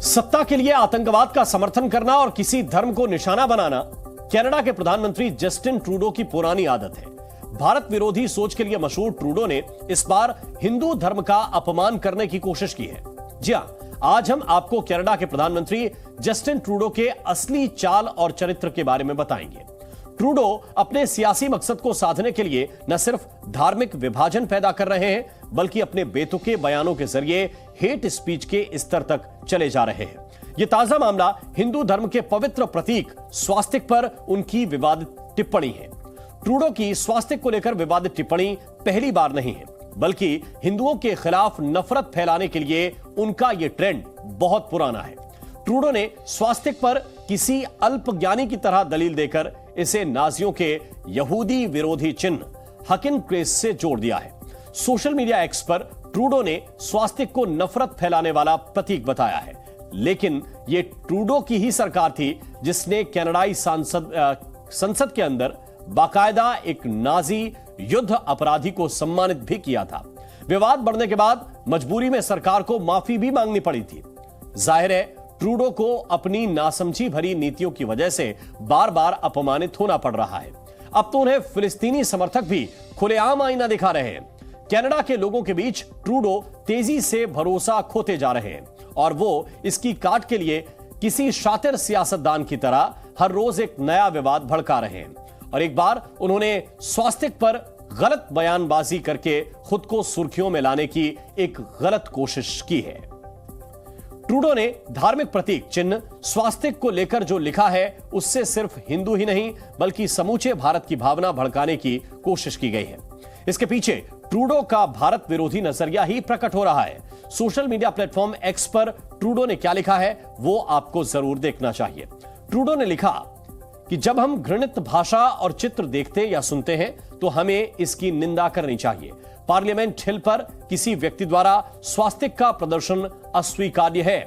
सत्ता के लिए आतंकवाद का समर्थन करना और किसी धर्म को निशाना बनाना कनाडा के प्रधानमंत्री जस्टिन ट्रूडो की पुरानी आदत है। भारत विरोधी सोच के लिए मशहूर ट्रूडो ने इस बार हिंदू धर्म का अपमान करने की कोशिश की है। जी हां, आज हम आपको कनाडा के प्रधानमंत्री जस्टिन ट्रूडो के असली चाल और चरित्र के बारे में बताएंगे। ट्रूडो अपने सियासी मकसद को साधने के लिए न सिर्फ धार्मिक विभाजन पैदा कर रहे हैं, बल्कि अपने बेतुके बयानों के जरिए हेट स्पीच के स्तर तक चले जा रहे हैं। यह ताजा मामला हिंदू धर्म के पवित्र प्रतीक स्वास्तिक पर उनकी विवादित टिप्पणी है। ट्रूडो की स्वास्तिक को लेकर विवादित टिप्पणी पहली बार नहीं है, बल्कि हिंदुओं के खिलाफ नफरत फैलाने के लिए उनका यह ट्रेंड बहुत पुराना है। ट्रूडो ने स्वास्तिक पर किसी अल्पज्ञानी की तरह दलील देकर इसे नाजियों के यहूदी विरोधी चिन्ह हकिन क्रेस से जोड़ दिया है। सोशल मीडिया एक्स पर ट्रूडो ने स्वास्तिक को नफरत फैलाने वाला प्रतीक बताया है, लेकिन यह ट्रूडो की ही सरकार थी जिसने कनाडाई संसद के अंदर बाकायदा एक नाजी युद्ध अपराधी को सम्मानित भी किया था। विवाद बढ़ने के बाद मजबूरी में सरकार को माफी भी मांगनी पड़ी थी। जाहिर है, ट्रूडो को अपनी नासमझी भरी नीतियों की वजह से बार बार अपमानित होना पड़ रहा है। अब तो उन्हें फिलिस्तीनी समर्थक भी खुलेआम आईना दिखा रहे हैं। कनाडा के लोगों के बीच ट्रूडो तेजी से भरोसा खोते जा रहे हैं और वो इसकी काट के लिए किसी शातिर सियासतदान की तरह हर रोज एक नया विवाद भड़का रहे हैं। और एक बार उन्होंने स्वास्तिक पर गलत बयानबाजी करके खुद को सुर्खियों में लाने की एक गलत कोशिश की है। ट्रूडो ने धार्मिक प्रतीक चिन्ह स्वास्तिक को लेकर जो लिखा है, उससे सिर्फ हिंदू ही नहीं बल्कि समूचे भारत की भावना भड़काने की कोशिश की गई है। इसके पीछे ट्रूडो का भारत विरोधी नजरिया ही प्रकट हो रहा है। सोशल मीडिया प्लेटफॉर्म एक्स पर ट्रूडो ने क्या लिखा है, वो आपको जरूर देखना चाहिए। ट्रूडो ने लिखा कि जब हम घृणित भाषा और चित्र देखते या सुनते हैं तो हमें इसकी निंदा करनी चाहिए। पार्लियामेंट हिल पर किसी व्यक्ति द्वारा स्वास्तिक का प्रदर्शन अस्वीकार्य है।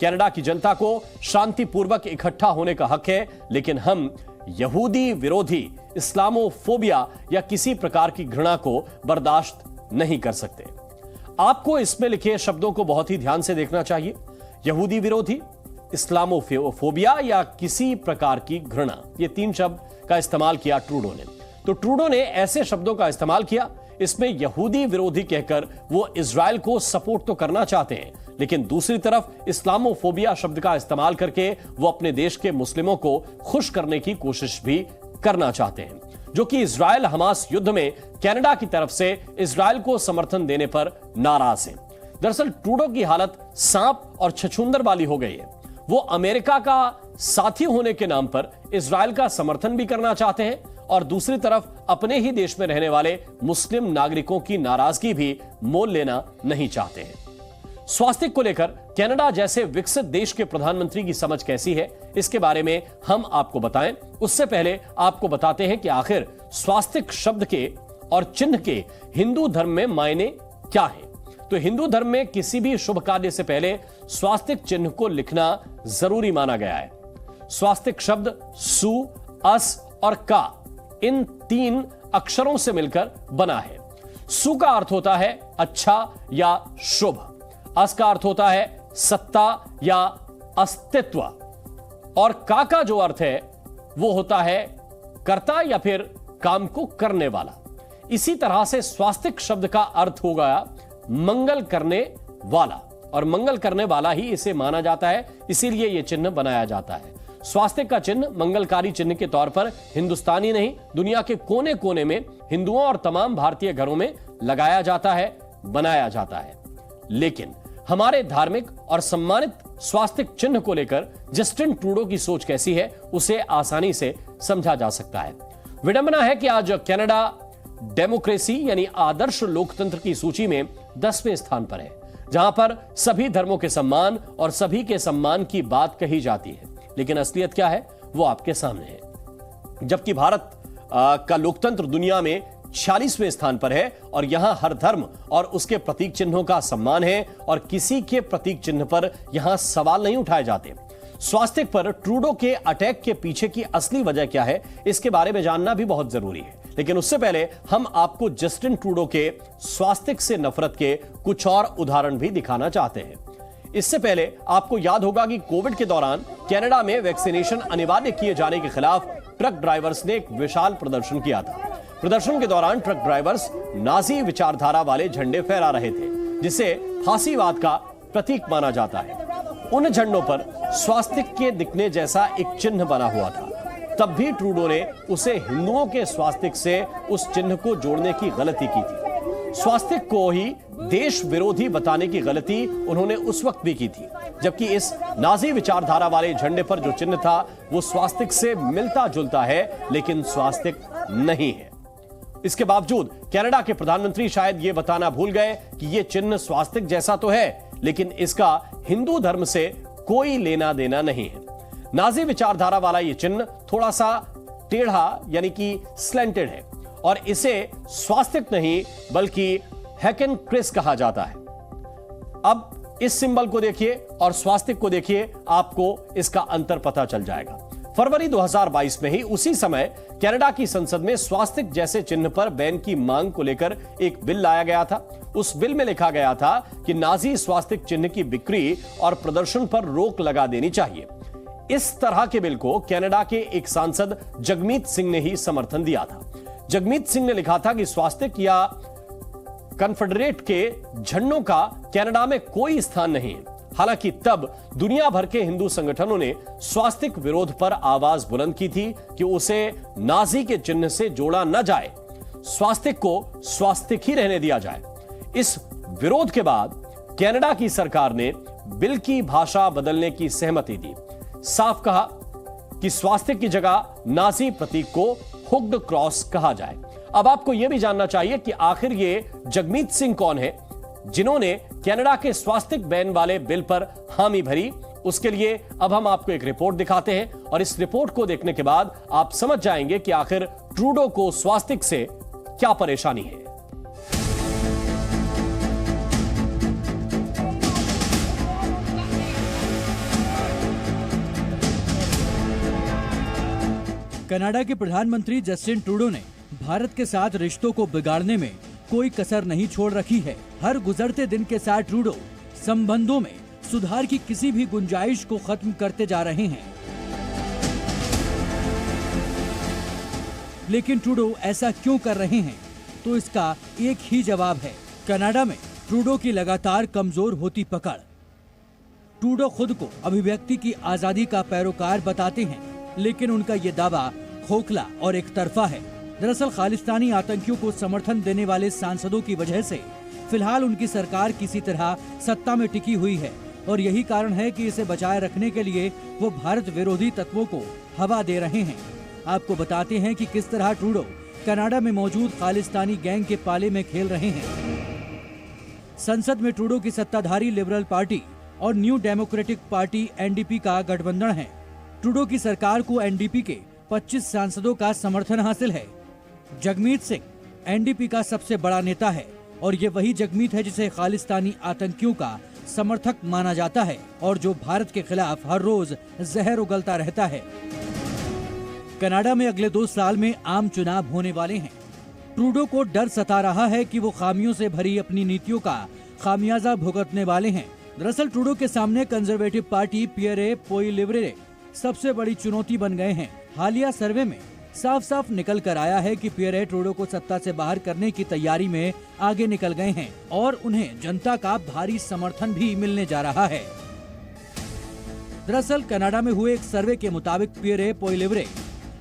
कनाडा की जनता को शांतिपूर्वक इकट्ठा होने का हक है, लेकिन हम यहूदी विरोधी इस्लामोफोबिया या किसी प्रकार की घृणा को बर्दाश्त नहीं कर सकते। आपको इसमें लिखे शब्दों को बहुत ही ध्यान से देखना चाहिए। यहूदी विरोधी, इस्लामोफोबिया या किसी प्रकार की घृणा, ये तीन शब्द का इस्तेमाल किया ट्रूडो ने। तो ट्रूडो ने ऐसे शब्दों का इस्तेमाल किया, इसमें यहूदी विरोधी कहकर वो इजराइल को सपोर्ट तो करना चाहते हैं, लेकिन दूसरी तरफ इस्लामोफोबिया शब्द का इस्तेमाल करके वो अपने देश के मुस्लिमों को खुश करने की कोशिश भी करना चाहते हैं, जो कि इजराइल हमास युद्ध में कनाडा की तरफ से इजराइल को समर्थन देने पर नाराज हैं। दरअसल ट्रूडो की हालत सांप और छछूंदर वाली हो गई है। वो अमेरिका का साथी होने के नाम पर इजराइल का समर्थन भी करना चाहते हैं और दूसरी तरफ अपने ही देश में रहने वाले मुस्लिम नागरिकों की नाराजगी भी मोल लेना नहीं चाहते हैं। स्वास्तिक को लेकर कनाडा जैसे विकसित देश के प्रधानमंत्री की समझ कैसी है, इसके बारे में हम आपको बताएं। उससे पहले आपको बताते हैं कि आखिर स्वास्तिक शब्द के और चिन्ह के हिंदू धर्म में मायने क्या है। तो हिंदू धर्म में किसी भी शुभ कार्य से पहले स्वास्तिक चिन्ह को लिखना जरूरी माना गया है। स्वास्तिक शब्द सु, अस और का, इन तीन अक्षरों से मिलकर बना है। सु का अर्थ होता है अच्छा या शुभ, अस का अर्थ होता है सत्ता या अस्तित्व, और का जो अर्थ है वो होता है कर्ता या फिर काम को करने वाला। इसी तरह से स्वास्तिक शब्द का अर्थ हो गया मंगल करने वाला, और मंगल करने वाला ही इसे माना जाता है, इसीलिए यह चिन्ह बनाया जाता है। स्वास्तिक का चिन्ह मंगलकारी चिन्ह के तौर पर हिंदुस्तानी नहीं, दुनिया के कोने कोने में हिंदुओं और तमाम भारतीय घरों में लगाया जाता है, बनाया जाता है। लेकिन हमारे धार्मिक और सम्मानित स्वास्तिक चिन्ह को लेकर जस्टिन ट्रूडो की सोच कैसी है, उसे आसानी से समझा जा सकता है। विडंबना है कि आज कनाडा डेमोक्रेसी यानी आदर्श लोकतंत्र की सूची में 10वें स्थान पर है, जहां पर सभी धर्मों के सम्मान और सभी के सम्मान की बात कही जाती है। लेकिन असलियत क्या है, वो आपके सामने है। जबकि भारत का लोकतंत्र दुनिया में 46वें स्थान पर है और यहां हर धर्म और उसके प्रतीक चिन्हों का सम्मान है और किसी के प्रतीक चिन्ह पर यहां सवाल नहीं उठाए जाते। स्वास्तिक पर ट्रूडो के अटैक के पीछे की असली वजह क्या है, इसके बारे में जानना भी बहुत जरूरी है। लेकिन उससे पहले हम आपको जस्टिन ट्रूडो के स्वास्तिक से नफरत के कुछ और उदाहरण भी दिखाना चाहते हैं। इससे पहले आपको याद होगा कि कोविड के दौरान कनाडा में वैक्सीनेशन अनिवार्य किए जाने के खिलाफ ट्रक ड्राइवर्स ने एक विशाल प्रदर्शन किया था। प्रदर्शन के दौरान ट्रक ड्राइवर्स नाजी विचारधारा वाले झंडे फहरा रहे थे, जिसे फांसीवाद का प्रतीक माना जाता है। उन झंडों पर स्वास्तिक के दिखने जैसा एक चिन्ह बना हुआ था। तब भी ट्रूडो ने उसे हिंदुओं के स्वास्तिक से उस चिन्ह को जोड़ने की गलती की थी। स्वास्तिक को ही देश विरोधी बताने की गलती उन्होंने उस वक्त भी की थी, जबकि इस नाजी विचारधारा वाले झंडे पर जो चिन्ह था वो स्वास्तिक से मिलता जुलता है, लेकिन स्वास्तिक नहीं है। इसके बावजूद कनाडा के प्रधानमंत्री शायद ये बताना भूल गए कि ये चिन्ह स्वास्तिक जैसा तो है, लेकिन इसका हिंदू धर्म से कोई लेना देना नहीं है। नाजी विचारधारा वाला ये चिन्ह थोड़ा सा टेढ़ा यानी कि स्लेंटेड है और इसे स्वास्तिक नहीं बल्कि हैकेन क्रिस कहा जाता है। अब इस सिंबल को देखिए और स्वास्तिक को देखिए, आपको इसका अंतर पता चल जाएगा। फरवरी 2022 में ही उसी समय कनाडा की संसद में स्वास्तिक जैसे चिन्ह पर बैन की मांग को लेकर एक बिल लाया गया था। उस बिल में लिखा गया था कि नाजी स्वास्तिक चिन्ह की बिक्री और प्रदर्शन पर रोक लगा देनी चाहिए। इस तरह के बिल को कनाडा के एक सांसद जगमीत सिंह ने ही समर्थन दिया था। जगमीत सिंह ने लिखा था कि स्वास्तिक या कन्फेडरेट के झंडों का कनाडा में कोई स्थान नहीं है। हालांकि तब दुनिया भर के हिंदू संगठनों ने स्वास्तिक विरोध पर आवाज बुलंद की थी कि उसे नाजी के चिन्ह से जोड़ा न जाए, स्वास्तिक को स्वास्तिक ही रहने दिया जाए। इस विरोध के बाद कनाडा की सरकार ने बिल की भाषा बदलने की सहमति दी। साफ कहा कि स्वास्तिक की जगह नाजी प्रतीक को हुक्ड क्रॉस कहा जाए। अब आपको यह भी जानना चाहिए कि आखिर ये जगमीत सिंह कौन है जिन्होंने कनाडा के स्वास्तिक बैन वाले बिल पर हामी भरी। उसके लिए अब हम आपको एक रिपोर्ट दिखाते हैं और इस रिपोर्ट को देखने के बाद आप समझ जाएंगे कि आखिर ट्रूडो को स्वास्तिक से क्या परेशानी है। कनाडा के प्रधानमंत्री जस्टिन ट्रूडो ने भारत के साथ रिश्तों को बिगाड़ने में कोई कसर नहीं छोड़ रखी है। हर गुजरते दिन के साथ ट्रूडो संबंधों में सुधार की किसी भी गुंजाइश को खत्म करते जा रहे हैं। लेकिन ट्रूडो ऐसा क्यों कर रहे हैं, तो इसका एक ही जवाब है, कनाडा में ट्रूडो की लगातार कमजोर होती पकड़। ट्रूडो खुद को अभिव्यक्ति की आजादी का पैरोकार बताते हैं, लेकिन उनका ये दावा खोखला और एक तरफा है। दरअसल खालिस्तानी आतंकियों को समर्थन देने वाले सांसदों की वजह से फिलहाल उनकी सरकार किसी तरह सत्ता में टिकी हुई है और यही कारण है कि इसे बचाए रखने के लिए वो भारत विरोधी तत्वों को हवा दे रहे हैं। आपको बताते हैं कि किस तरह ट्रूडो कनाडा में मौजूद खालिस्तानी गैंग के पाले में खेल रहे हैं। संसद में ट्रूडो की सत्ताधारी लिबरल पार्टी और न्यू डेमोक्रेटिक पार्टी एनडीपी का गठबंधन है। ट्रूडो की सरकार को एनडीपी के 25 सांसदों का समर्थन हासिल है। जगमीत सिंह एनडीपी का सबसे बड़ा नेता है और ये वही जगमीत है जिसे खालिस्तानी आतंकियों का समर्थक माना जाता है और जो भारत के खिलाफ हर रोज जहर उगलता रहता है। कनाडा में अगले 2 साल में आम चुनाव होने वाले हैं। ट्रूडो को डर सता रहा है कि वो खामियों से भरी अपनी नीतियों का खामियाजा भुगतने वाले हैं। दरअसल ट्रूडो के सामने कंजर्वेटिव पार्टी पियरे पोइलिवरे सबसे बड़ी चुनौती बन गए हैं। हालिया सर्वे में साफ साफ निकल कर आया है कि पियरे ट्रूडो को सत्ता से बाहर करने की तैयारी में आगे निकल गए हैं और उन्हें जनता का भारी समर्थन भी मिलने जा रहा है। दरअसल कनाडा में हुए एक सर्वे के मुताबिक पियरे पोइलिवरे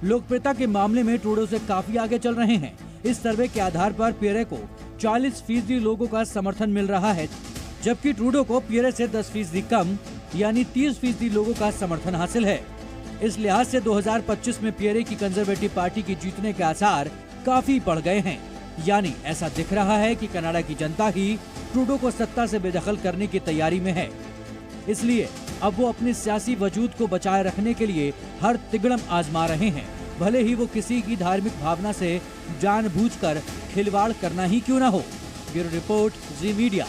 लोकप्रियता के मामले में ट्रूडो से काफी आगे चल रहे हैं। इस सर्वे के आधार पर पियरे को 40% लोगों का समर्थन मिल रहा है, जबकि ट्रूडो को पियरे से 10% कम यानी 30% लोगों का समर्थन हासिल है। इस लिहाज से 2025 में पियरे की कंजर्वेटिव पार्टी की जीतने के आसार काफी बढ़ गए हैं। यानी ऐसा दिख रहा है कि कनाडा की जनता ही ट्रूडो को सत्ता से बेदखल करने की तैयारी में है। इसलिए अब वो अपने सियासी वजूद को बचाए रखने के लिए हर तिगड़म आजमा रहे हैं, भले ही वो किसी की धार्मिक भावना से जानबूझकर खिलवाड़ करना ही क्यों न हो। ब्यूरो रिपोर्ट, जी मीडिया।